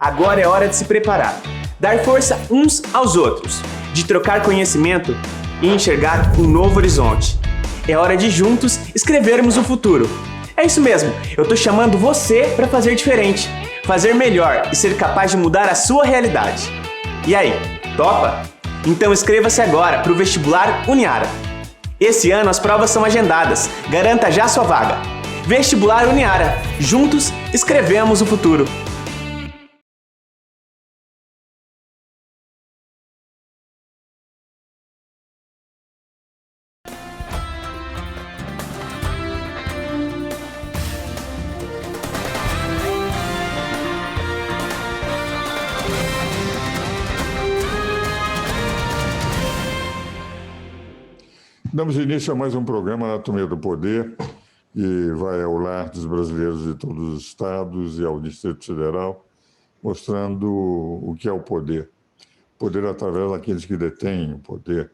Agora é hora de se preparar, dar força uns aos outros, de trocar conhecimento e enxergar um novo horizonte. É hora de juntos escrevermos o futuro. É isso mesmo, eu tô chamando você para fazer diferente, fazer melhor e ser capaz de mudar a sua realidade. E aí, topa? Então inscreva-se agora para o vestibular Uniara. Esse ano as provas são agendadas, garanta já sua vaga. Vestibular Uniara, juntos escrevemos o futuro. Damos início a mais um programa Anatomia do Poder, que vai ao lar dos brasileiros de todos os estados e ao Distrito Federal, mostrando o que é o poder. Poder através daqueles que detêm o poder,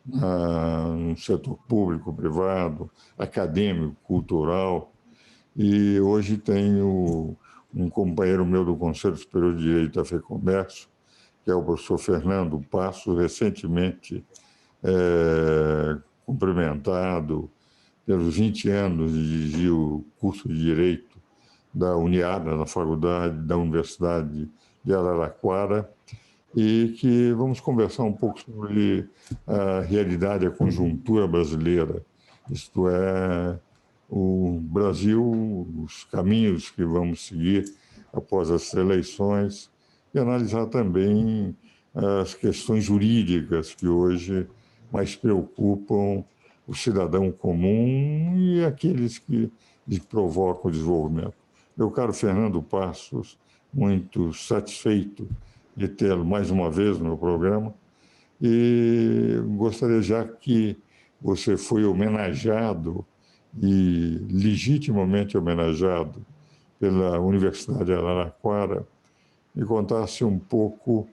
no setor público, privado, acadêmico, cultural. E hoje tenho um companheiro meu do Conselho Superior de Direito da FEComércio, que é o professor Fernando Passos, recentemente cumprimentado pelos 20 anos de dirigir o curso de Direito da Uniara, na faculdade da Universidade de Araraquara, e que vamos conversar um pouco sobre a realidade, a conjuntura brasileira, isto é, o Brasil, os caminhos que vamos seguir após as eleições, e analisar também as questões jurídicas que hoje mais preocupam o cidadão comum e aqueles que lhe provocam o desenvolvimento. Meu caro Fernando Passos, muito satisfeito de tê-lo mais uma vez no meu programa, e gostaria, já que você foi homenageado e legitimamente homenageado pela Universidade de Araraquara, me contasse um pouco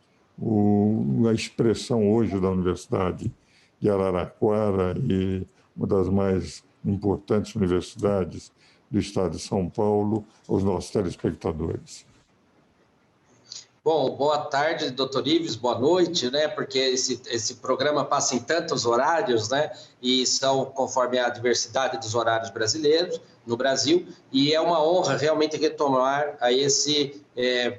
a expressão hoje da Universidade de Araraquara, e uma das mais importantes universidades do estado de São Paulo, aos nossos telespectadores. Bom, boa tarde, doutor Ives, boa noite, né? Porque esse programa passa em tantos horários, né? E são conforme a diversidade dos horários brasileiros no Brasil, e é uma honra realmente retomar a esse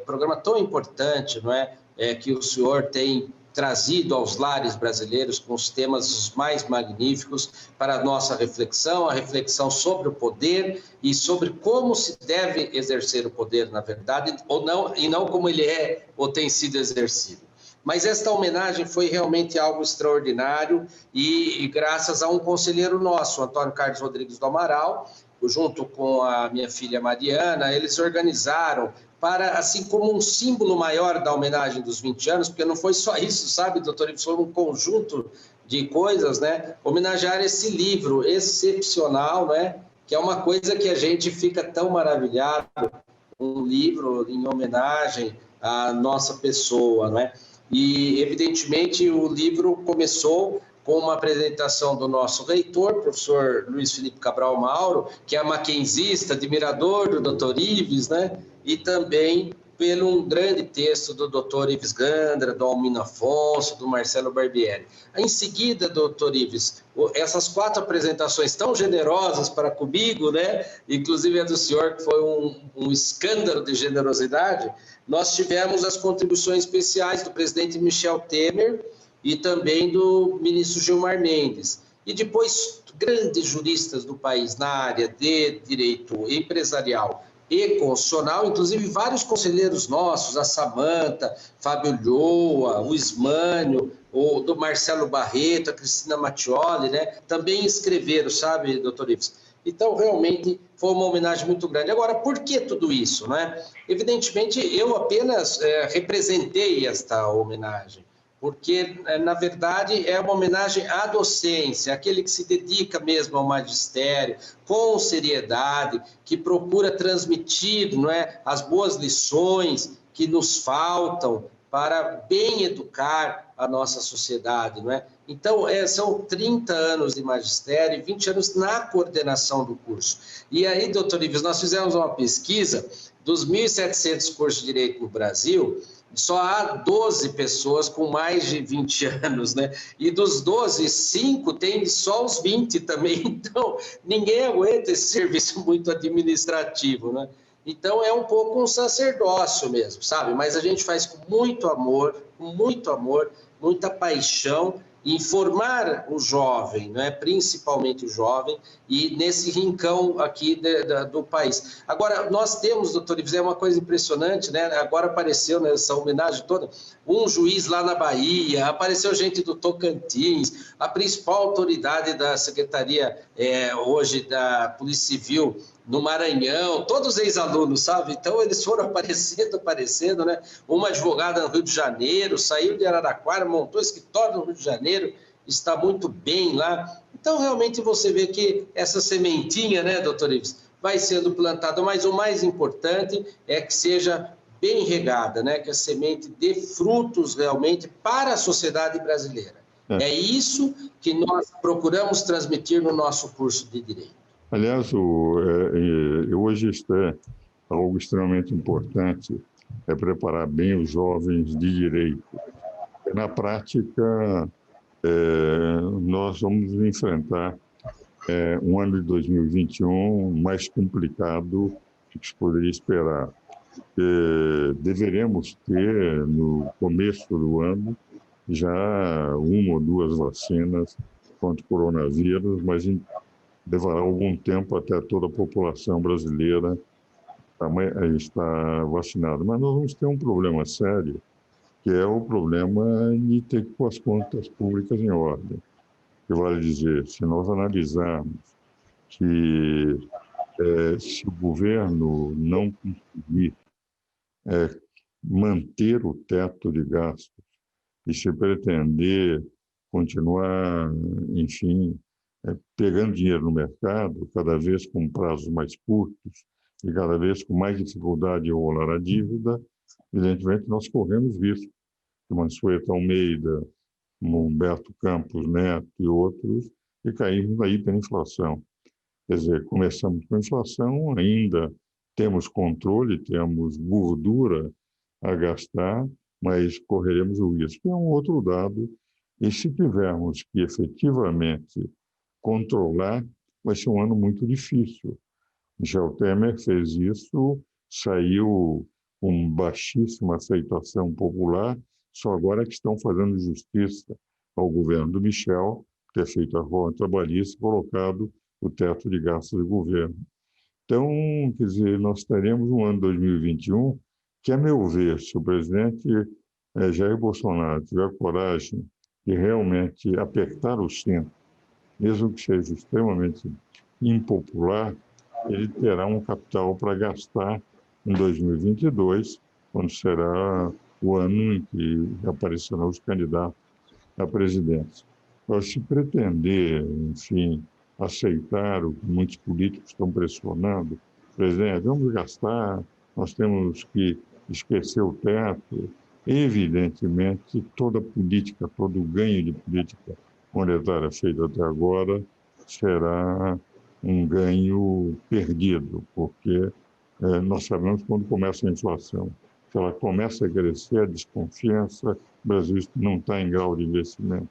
programa tão importante, não é? Que o senhor tem trazido aos lares brasileiros com os temas os mais magníficos para a nossa reflexão, a reflexão sobre o poder e sobre como se deve exercer o poder, na verdade, ou não, e não como ele é ou tem sido exercido. Mas esta homenagem foi realmente algo extraordinário e graças a um conselheiro nosso, Antônio Carlos Rodrigues do Amaral, junto com a minha filha Mariana, eles organizaram para, assim como um símbolo maior da homenagem dos 20 anos, porque não foi só isso, sabe, doutor? Foi um conjunto de coisas, né? Homenagear esse livro excepcional, né? Que é uma coisa que a gente fica tão maravilhado, um livro em homenagem à nossa pessoa, né? E, evidentemente, o livro começou com uma apresentação do nosso reitor, professor Luiz Felipe Cabral Mauro, que é mackenzista, admirador do doutor Ives, né? E também pelo um grande texto do doutor Ives Gandra, do Almino Afonso, do Marcelo Barbieri. Em seguida, doutor Ives, essas 4 apresentações tão generosas para comigo, né? Inclusive a do senhor, que foi um escândalo de generosidade, nós tivemos as contribuições especiais do presidente Michel Temer e também do ministro Gilmar Mendes. E depois, grandes juristas do país na área de direito empresarial e constitucional, inclusive vários conselheiros nossos, a Samanta, Fábio Lhoa, o Ismânio, o do Marcelo Barreto, a Cristina Mattioli, né? Também escreveram, sabe, doutor Ives? Então, realmente, foi uma homenagem muito grande. Agora, por que tudo isso, né? Evidentemente, eu apenas representei esta homenagem, porque, na verdade, é uma homenagem à docência, aquele que se dedica mesmo ao magistério, com seriedade, que procura transmitir, não é, as boas lições que nos faltam para bem educar a nossa sociedade, não é? Então, são 30 anos de magistério e 20 anos na coordenação do curso. E aí, doutor Ives, nós fizemos uma pesquisa dos 1.700 cursos de direito no Brasil, só há 12 pessoas com mais de 20 anos, né? E dos 12, 5 tem só os 20 também. Então, ninguém aguenta esse serviço muito administrativo, né? Então, é um pouco um sacerdócio mesmo, sabe? Mas a gente faz com muito amor, muita paixão, informar o jovem, né? Principalmente o jovem, e nesse rincão aqui do país. Agora, nós temos, doutor Ives, é uma coisa impressionante, né? Agora apareceu nessa homenagem toda um juiz lá na Bahia, apareceu gente do Tocantins, a principal autoridade da Secretaria hoje da Polícia Civil no Maranhão, todos ex-alunos, sabe? Então, eles foram aparecendo, né? Uma advogada no Rio de Janeiro, saiu de Araraquara, montou escritório no Rio de Janeiro, está muito bem lá. Então, realmente, você vê que essa sementinha, né, doutor Ives, vai sendo plantada, mas o mais importante é que seja bem regada, né? Que a semente dê frutos realmente para a sociedade brasileira. É isso que nós procuramos transmitir no nosso curso de Direito. Aliás, hoje é algo extremamente importante, é preparar bem os jovens de direito. Na prática, nós vamos enfrentar um ano de 2021 mais complicado do que se poderia esperar. Deveremos ter, no começo do ano, já 1 ou 2 vacinas contra o coronavírus, mas levará algum tempo até toda a população brasileira estar vacinada. Mas nós vamos ter um problema sério, que é o problema de ter que pôr as contas públicas em ordem. Que vale dizer, se nós analisarmos que se o governo não conseguir manter o teto de gastos e se pretender continuar, enfim, pegando dinheiro no mercado, cada vez com prazos mais curtos e cada vez com mais dificuldade de rolar a dívida, evidentemente nós corremos risco. Mansueto Almeida, Humberto Campos Neto e outros, e caímos na hiperinflação. Quer dizer, começamos com a inflação, ainda temos controle, temos gordura a gastar, mas correremos o risco. É um outro dado, e se tivermos que efetivamente controlar, vai ser um ano muito difícil. Michel Temer fez isso, saiu com baixíssima aceitação popular, só agora que estão fazendo justiça ao governo do Michel, ter feito a reforma trabalhista e colocado o teto de gastos do governo. Então, quer dizer, nós teremos um ano 2021 que, a meu ver, se o presidente Jair Bolsonaro tiver coragem de realmente apertar o cinto, mesmo que seja extremamente impopular, ele terá um capital para gastar em 2022, quando será o ano em que aparecerão os candidatos à presidência. Então, se pretender, enfim, aceitar o que muitos políticos estão pressionando, presidente, vamos gastar, nós temos que esquecer o teto. Evidentemente, toda política, todo ganho de política monetária feito até agora será um ganho perdido, porque nós sabemos quando começa a inflação. Se ela começa a crescer, a desconfiança, o Brasil não está em grau de investimento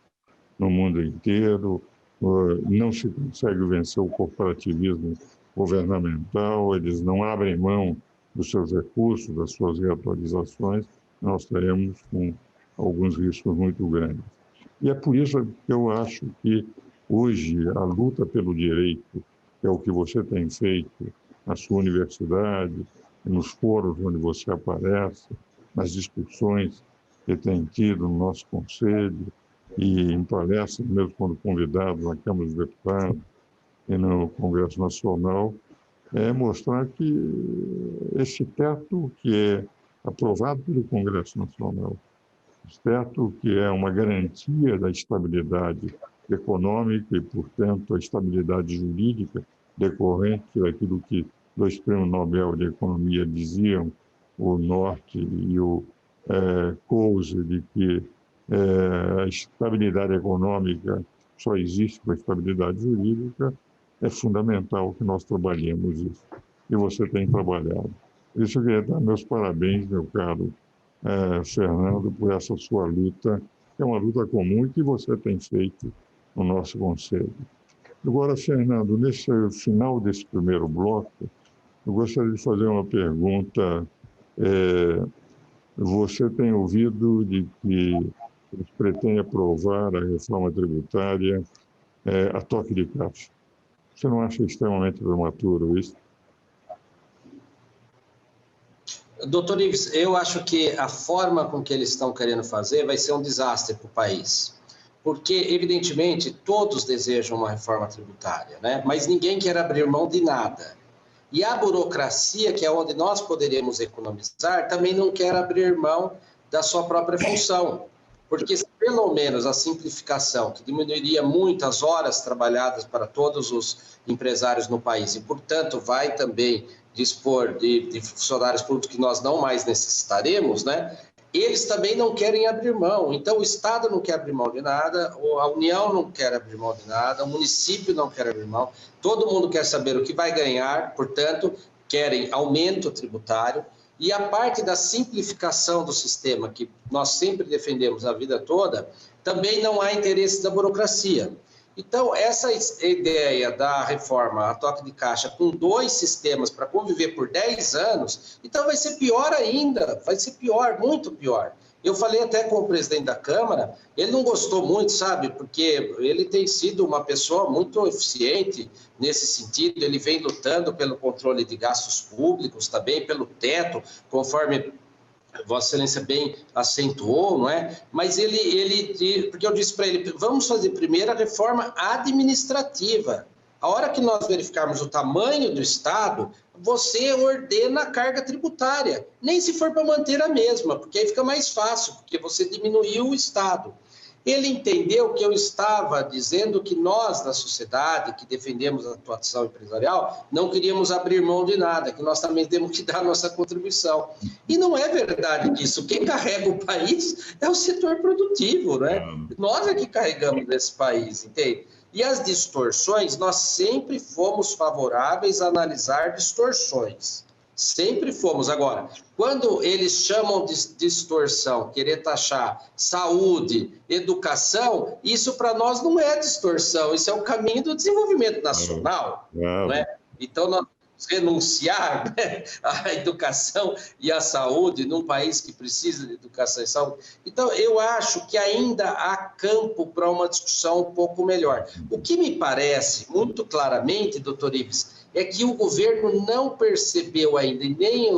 no mundo inteiro, não se consegue vencer o corporativismo governamental, eles não abrem mão dos seus recursos, das suas reatualizações, nós teremos com alguns riscos muito grandes. E é por isso que eu acho que hoje a luta pelo direito, que é o que você tem feito na sua universidade, nos fóruns onde você aparece, nas discussões que tem tido no nosso conselho e em palestras, mesmo quando convidado na Câmara dos Deputados e no Congresso Nacional, é mostrar que esse teto que é aprovado pelo Congresso Nacional, esse teto que é uma garantia da estabilidade econômica e, portanto, a estabilidade jurídica decorrente daquilo que 2 prêmios Nobel de Economia diziam, o Norte e o Coase, de que a estabilidade econômica só existe com a estabilidade jurídica, é fundamental que nós trabalhemos isso. E você tem trabalhado. Por isso eu queria dar meus parabéns, meu caro Fernando, por essa sua luta, que é uma luta comum e que você tem feito no nosso Conselho. Agora, Fernando, nesse final desse primeiro bloco, eu gostaria de fazer uma pergunta. Você tem ouvido de que eles pretendem aprovar a reforma tributária a toque de caixa. Você não acha extremamente prematuro isso? Doutor Ives, eu acho que a forma com que eles estão querendo fazer vai ser um desastre para o país. Porque, evidentemente, todos desejam uma reforma tributária, né? Mas ninguém quer abrir mão de nada. E a burocracia, que é onde nós poderíamos economizar, também não quer abrir mão da sua própria função. Porque, pelo menos, a simplificação, que diminuiria muitas horas trabalhadas para todos os empresários no país e, portanto, vai também dispor de funcionários públicos que nós não mais necessitaremos, né? Eles também não querem abrir mão. Então, o Estado não quer abrir mão de nada, a União não quer abrir mão de nada, o município não quer abrir mão. Todo mundo quer saber o que vai ganhar, portanto, querem aumento tributário. E a parte da simplificação do sistema, que nós sempre defendemos a vida toda, também não há interesse da burocracia. Então, essa ideia da reforma a toque de caixa com 2 sistemas para conviver por 10 anos, então vai ser pior ainda, vai ser pior, muito pior. Eu falei até com o presidente da Câmara, ele não gostou muito, sabe, porque ele tem sido uma pessoa muito eficiente nesse sentido, ele vem lutando pelo controle de gastos públicos também, pelo teto, conforme Vossa Excelência bem acentuou, não é? Mas porque eu disse para ele, vamos fazer primeiro a reforma administrativa. A hora que nós verificarmos o tamanho do Estado, você ordena a carga tributária, nem se for para manter a mesma, porque aí fica mais fácil, porque você diminuiu o Estado. Ele entendeu que eu estava dizendo que nós, da sociedade, que defendemos a atuação empresarial, não queríamos abrir mão de nada, que nós também temos que dar a nossa contribuição. E não é verdade isso. Quem carrega o país é o setor produtivo, né? Nós é que carregamos esse país, entende? E as distorções, nós sempre fomos favoráveis a analisar distorções. Sempre fomos. Agora, quando eles chamam de distorção, querer taxar saúde, educação, isso para nós não é distorção, isso é o caminho do desenvolvimento nacional. Não é? Então, nós vamos renunciar, né, à educação e à saúde num país que precisa de educação e saúde. Então, eu acho que ainda há campo para uma discussão um pouco melhor. O que me parece, muito claramente, doutor Ives, é que o governo não percebeu ainda, e nem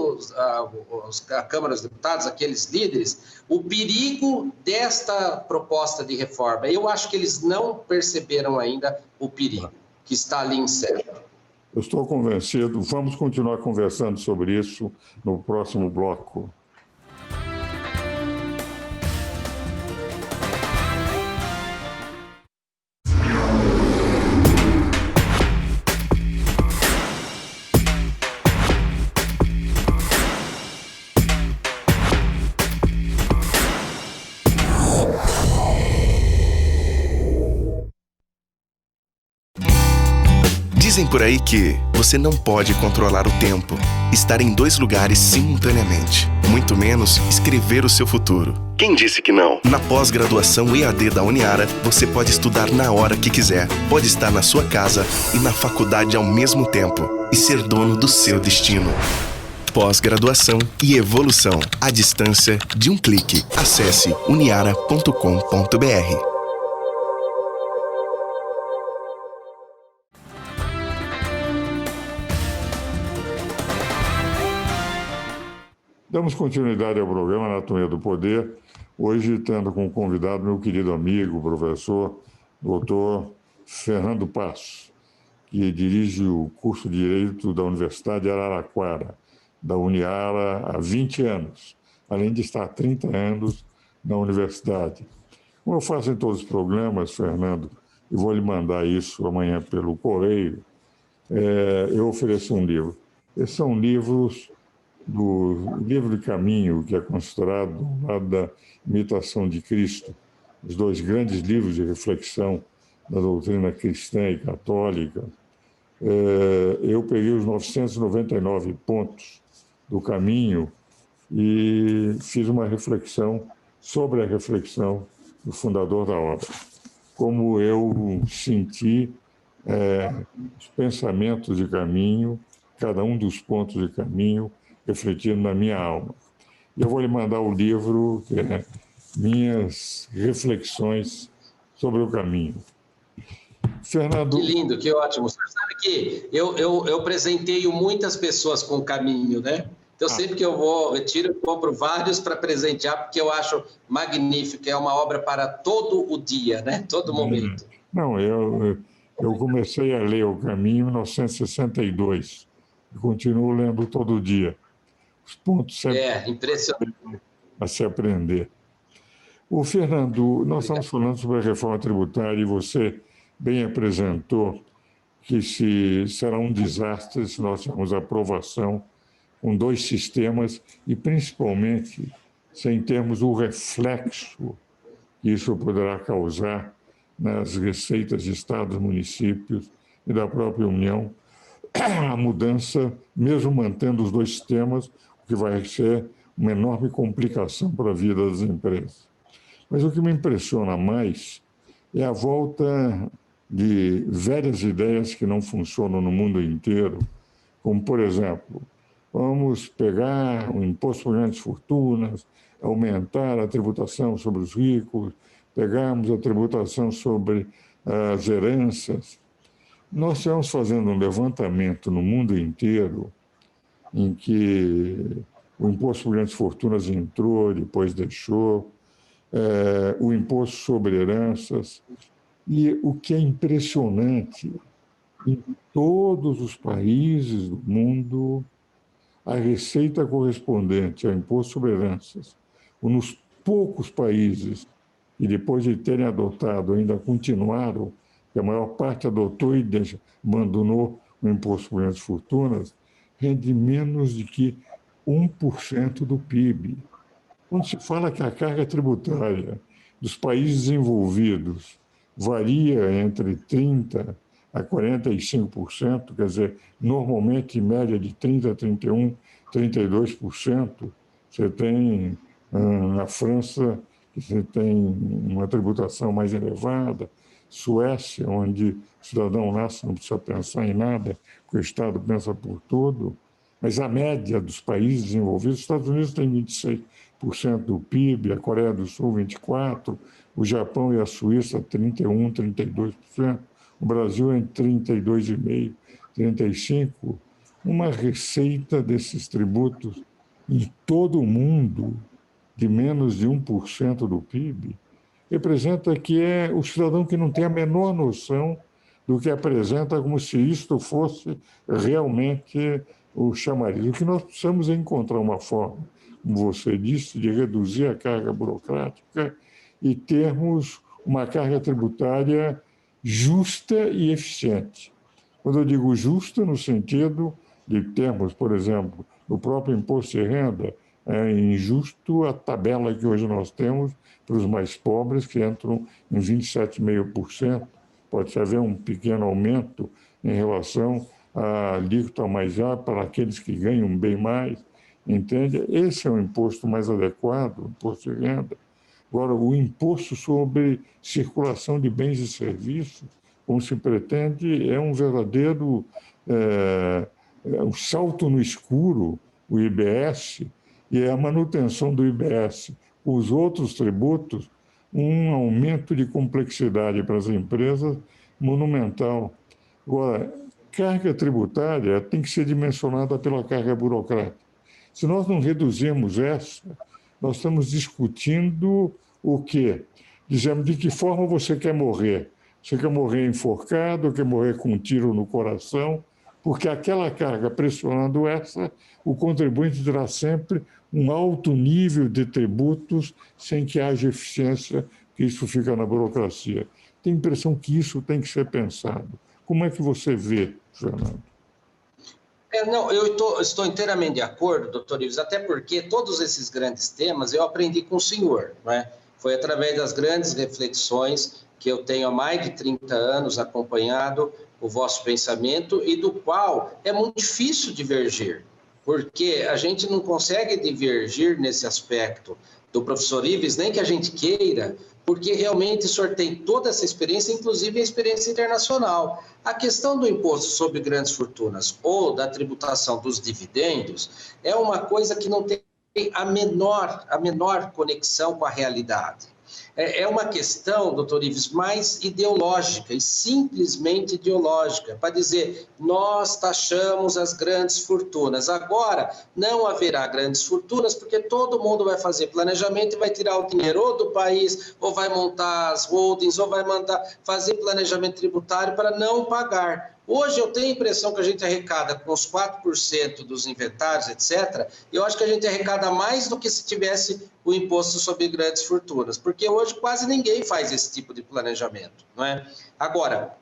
a Câmara dos Deputados, aqueles líderes, o perigo desta proposta de reforma. Eu acho que eles não perceberam ainda o perigo que está ali incerto. Eu estou convencido. Vamos continuar conversando sobre isso no próximo bloco. Dizem por aí que você não pode controlar o tempo, estar em 2 lugares simultaneamente, muito menos escrever o seu futuro. Quem disse que não? Na pós-graduação EAD da Uniara, você pode estudar na hora que quiser, pode estar na sua casa e na faculdade ao mesmo tempo e ser dono do seu destino. Pós-graduação e evolução, à distância de um clique. Acesse uniara.com.br. Damos continuidade ao programa Anatomia do Poder, hoje tendo como convidado meu querido amigo, professor, doutor Fernando Passos, que dirige o curso de Direito da Universidade de Araraquara, da Uniara, há 20 anos, além de estar há 30 anos na universidade. Como eu faço em todos os programas, Fernando, e vou lhe mandar isso amanhã pelo correio, eu ofereço um livro. Esses são livros do Livro de Caminho, que é considerado do lado da Imitação de Cristo, os 2 grandes livros de reflexão da doutrina cristã e católica. Eu peguei os 999 pontos do caminho e fiz uma reflexão sobre a reflexão do fundador da obra. Como eu senti os pensamentos de caminho, cada um dos pontos de caminho, refletindo na minha alma. E eu vou lhe mandar o livro, que é Minhas Reflexões sobre o Caminho. Fernando... Que lindo, que ótimo. Você sabe que eu presenteio muitas pessoas com o caminho, né? Então, sempre que eu vou retiro, eu compro vários para presentear, porque eu acho magnífico. É uma obra para todo o dia, né? Todo momento. Não, eu comecei a ler O Caminho em 1962 e continuo lendo todo dia. Os pontos sempre impressionante. a se aprender. O Fernando, nós estamos falando sobre a reforma tributária e você bem apresentou que será um desastre se nós tivermos aprovação com 2 sistemas e, principalmente, sem termos o reflexo que isso poderá causar nas receitas de estados, municípios e da própria União, a mudança, mesmo mantendo os 2 sistemas, o que vai ser uma enorme complicação para a vida das empresas. Mas o que me impressiona mais é a volta de velhas ideias que não funcionam no mundo inteiro, como, por exemplo, vamos pegar o imposto por grandes fortunas, aumentar a tributação sobre os ricos, pegarmos a tributação sobre as heranças. Nós estamos fazendo um levantamento no mundo inteiro em que o imposto por grandes fortunas entrou, depois deixou, o imposto sobre heranças. E o que é impressionante, em todos os países do mundo, a receita correspondente ao imposto sobre heranças, ou nos poucos países que depois de terem adotado ainda continuaram, que a maior parte adotou e abandonou o imposto por grandes fortunas, rende menos de que 1% do PIB. Quando se fala que a carga tributária dos países desenvolvidos varia entre 30% a 45%, quer dizer, normalmente em média de 30%, 31%, 32%, você tem na França, que você tem uma tributação mais elevada, Suécia, onde o cidadão nasce não precisa pensar em nada, porque o Estado pensa por tudo, mas a média dos países desenvolvidos, os Estados Unidos tem 26% do PIB, a Coreia do Sul 24%, o Japão e a Suíça 31%, 32%, o Brasil entre 32,5%, 35%, uma receita desses tributos em todo o mundo de menos de 1% do PIB, representa que é o cidadão que não tem a menor noção do que apresenta, como se isto fosse realmente o chamariz. O que nós precisamos é encontrar uma forma, como você disse, de reduzir a carga burocrática e termos uma carga tributária justa e eficiente. Quando eu digo justa, no sentido de termos, por exemplo, no próprio imposto de renda, é injusto a tabela que hoje nós temos para os mais pobres, que entram em 27,5%. Pode haver um pequeno aumento em relação à alíquota mais alta para aqueles que ganham bem mais, entende? Esse é o imposto mais adequado, o imposto de renda. Agora, o imposto sobre circulação de bens e serviços, como se pretende, é um verdadeiro um salto no escuro, o IBS, e a manutenção do IBS, os outros tributos, um aumento de complexidade para as empresas monumental. Agora, carga tributária tem que ser dimensionada pela carga burocrática. Se nós não reduzirmos essa, nós estamos discutindo o quê? Dizemos de que forma você quer morrer. Você quer morrer enforcado, quer morrer com um tiro no coração, porque aquela carga pressionando essa, o contribuinte terá sempre um alto nível de tributos sem que haja eficiência, que isso fica na burocracia. Tenho a impressão que isso tem que ser pensado. Como é que você vê, Fernando? Não, eu estou inteiramente de acordo, doutor Ives, até porque todos esses grandes temas eu aprendi com o senhor, não é? Foi através das grandes reflexões que eu tenho há mais de 30 anos acompanhado o vosso pensamento e do qual é muito difícil divergir, porque a gente não consegue divergir nesse aspecto do professor Ives, nem que a gente queira, porque realmente o senhor tem toda essa experiência, inclusive a experiência internacional. A questão do imposto sobre grandes fortunas ou da tributação dos dividendos é uma coisa que não tem a menor conexão com a realidade. É uma questão, doutor Ives, mais ideológica e simplesmente ideológica, para dizer, nós taxamos as grandes fortunas. Agora, não haverá grandes fortunas, porque todo mundo vai fazer planejamento e vai tirar o dinheiro ou do país, ou vai montar as holdings, ou vai fazer planejamento tributário para não pagar. Hoje eu tenho a impressão que a gente arrecada com os 4% dos inventários, etc. Eu acho que a gente arrecada mais do que se tivesse o imposto sobre grandes fortunas, porque hoje quase ninguém faz esse tipo de planejamento, não é? Agora,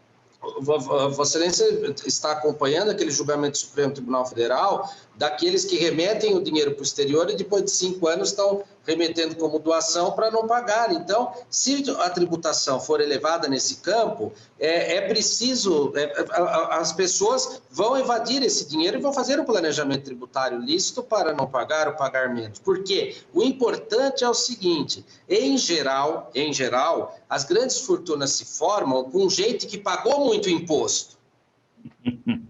Vossa Excelência está acompanhando aquele julgamento do Supremo Tribunal Federal daqueles que remetem o dinheiro para o exterior e depois de 5 anos estão remetendo como doação para não pagar. Então, se a tributação for elevada nesse campo, é preciso, as pessoas vão evadir esse dinheiro e vão fazer um planejamento tributário lícito para não pagar ou pagar menos. Porque o importante é o seguinte, em geral, as grandes fortunas se formam com gente que pagou muito imposto,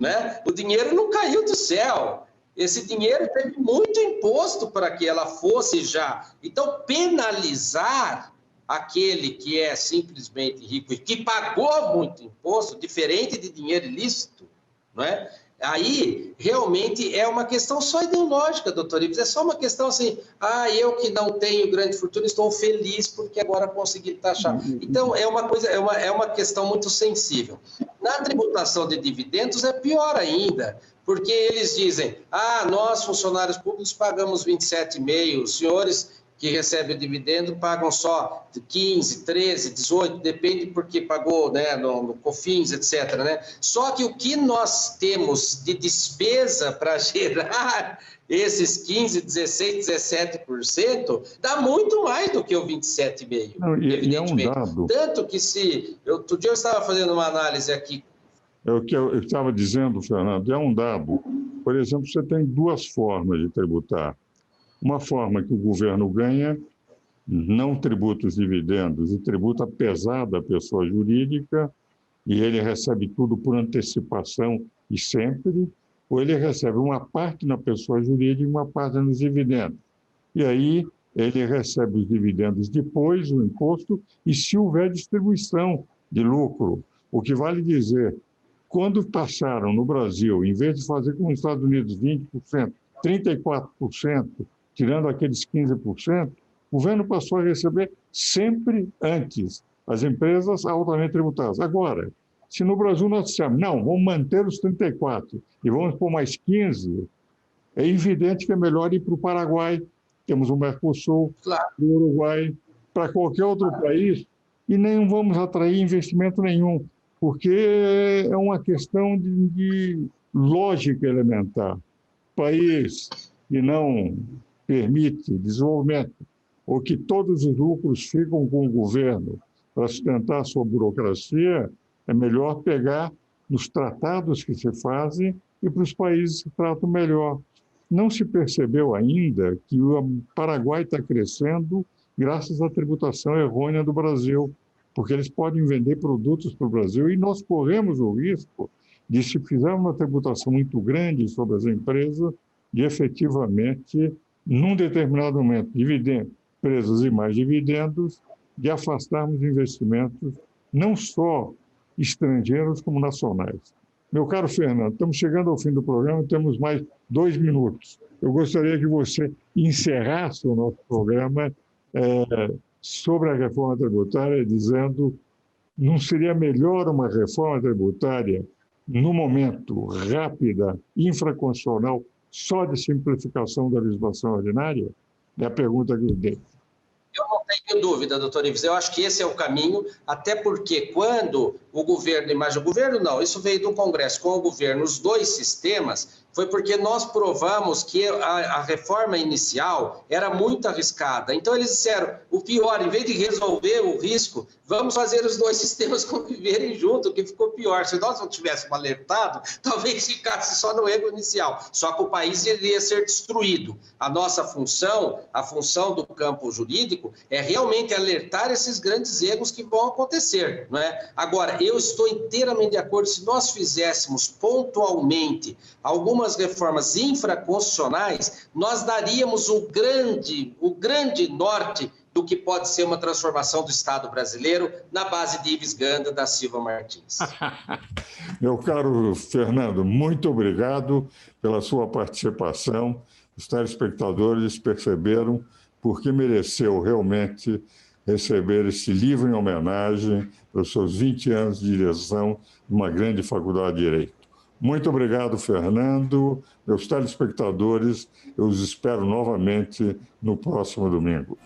né? O dinheiro não caiu do céu. Esse dinheiro teve muito imposto para que ela fosse já. Então, penalizar aquele que é simplesmente rico e que pagou muito imposto, diferente de dinheiro ilícito, não é? Aí, realmente, é uma questão só ideológica, doutor Ives. É só uma questão assim, eu que não tenho grande fortuna, estou feliz porque agora consegui taxar. Então, é uma questão muito sensível. Na tributação de dividendos é pior ainda, porque eles dizem, nós, funcionários públicos, pagamos 27,5%, os senhores que recebem o dividendo pagam só 15, 13, 18, depende porque pagou, né, no COFINS, etc., né? Só que o que nós temos de despesa para gerar esses 15, 16, 17%, dá muito mais do que o 27,5%, evidentemente. É um dado. Tanto que outro dia eu estava fazendo uma análise aqui. É o que eu estava dizendo, Fernando, é um dado. Por exemplo, você tem 2 formas de tributar. Uma forma que o governo ganha, não tributa os dividendos e tributa pesada a pessoa jurídica, e ele recebe tudo por antecipação e sempre, ou ele recebe uma parte na pessoa jurídica e uma parte nos dividendos. E aí ele recebe os dividendos depois, o imposto, e se houver distribuição de lucro. O que vale dizer, quando passaram no Brasil, em vez de fazer como nos Estados Unidos 20%, 34%, tirando aqueles 15%, o governo passou a receber sempre antes as empresas altamente tributadas. Agora, se no Brasil nós dissermos, não, vamos manter os 34% e vamos pôr mais 15%, é evidente que é melhor ir para o Paraguai, temos o Mercosul, Claro. o Uruguai, para qualquer outro país, e nem vamos atrair investimento nenhum, porque é uma questão de lógica elementar. País que não permite desenvolvimento, ou que todos os lucros ficam com o governo para sustentar a sua burocracia, é melhor pegar nos tratados que se fazem e para os países que tratam melhor. Não se percebeu ainda que o Paraguai está crescendo graças à tributação errônea do Brasil, porque eles podem vender produtos para o Brasil e nós corremos o risco de, se fizermos uma tributação muito grande sobre as empresas, de efetivamente, num determinado momento, empresas e mais dividendos, de afastarmos investimentos, não só estrangeiros como nacionais. Meu caro Fernando, estamos chegando ao fim do programa, temos mais 2 minutos. Eu gostaria que você encerrasse o nosso programa sobre a reforma tributária, dizendo, não seria melhor uma reforma tributária, no momento, rápida, infraconstitucional, só de simplificação da legislação ordinária? É a pergunta que eu dei. Eu não tenho dúvida, doutor Ives. Eu acho que esse é o caminho, até porque quando o governo, mas o governo não, isso veio do Congresso com o governo, os dois sistemas, foi porque nós provamos que a reforma inicial era muito arriscada. Então, eles disseram, o pior, em vez de resolver o risco, vamos fazer os dois sistemas conviverem juntos, o que ficou pior. Se nós não tivéssemos alertado, talvez ficasse só no erro inicial. Só que o país iria ser destruído. A nossa função, a função do campo jurídico, é realmente alertar esses grandes erros que vão acontecer, não é? Agora, eu estou inteiramente de acordo, se nós fizéssemos pontualmente algumas reformas infraconstitucionais, nós daríamos o grande norte do que pode ser uma transformação do Estado brasileiro na base de Ives Ganda da Silva Martins. Meu caro Fernando, muito obrigado pela sua participação. Os telespectadores perceberam por que mereceu realmente receber esse livro em homenagem aos seus 20 anos de direção de uma grande faculdade de Direito. Muito obrigado, Fernando. Meus telespectadores, eu os espero novamente no próximo domingo.